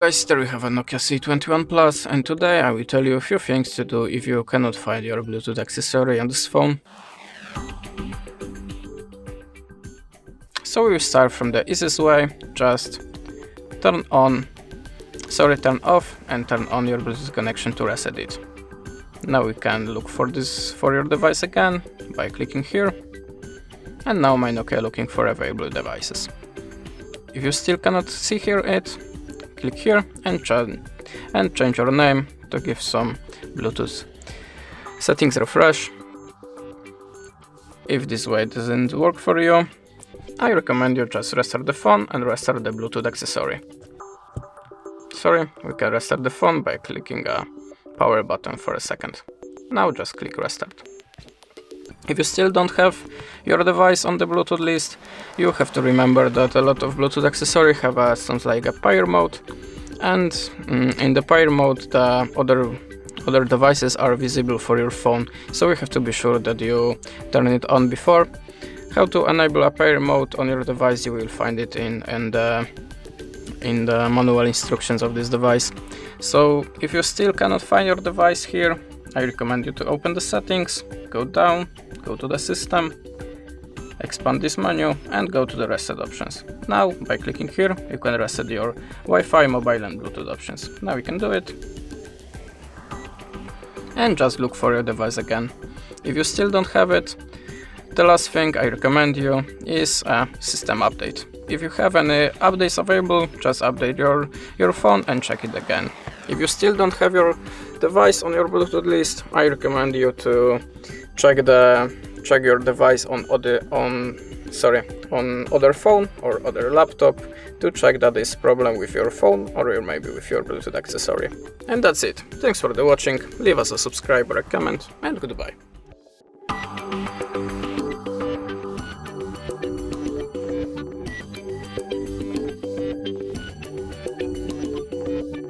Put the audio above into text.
Guys, there we have a Nokia C21 Plus, and today I will tell you a few things to do if you cannot find your Bluetooth accessory on this phone. So we will start from the easiest way. Just turn off and turn on your Bluetooth connection to reset it. Now we can look for this for your device again by clicking here. And now my Nokia looking for available devices. If you still cannot see here it, click here and change your name to give some Bluetooth settings refresh. If this way doesn't work for you, I recommend you just restart the phone and restart the Bluetooth accessory. Sorry, we can restart the phone by clicking a power button for a second. Now just click restart. If you still don't have your device on the Bluetooth list, you have to remember that a lot of Bluetooth accessories have something like a pair mode, and in the pair mode the other devices are visible for your phone, so you have to be sure that you turn it on before. How to enable a pair mode on your device, you will find it in the manual instructions of this device. So if you still cannot find your device here, I recommend you to open the settings, go down, go to the system, expand this menu and go to the reset options. Now by clicking here you can reset your Wi-Fi, mobile and Bluetooth options. Now you can do it and just look for your device again. If you still don't have it, the last thing I recommend you is a system update. If you have any updates available, just update your phone and check it again. If you still don't have your device on your Bluetooth list, I recommend you to check your device on other phone or other laptop to check that is problem with your phone or maybe with your Bluetooth accessory. And that's it. Thanks for the watching. Leave us a subscribe or a comment, and goodbye.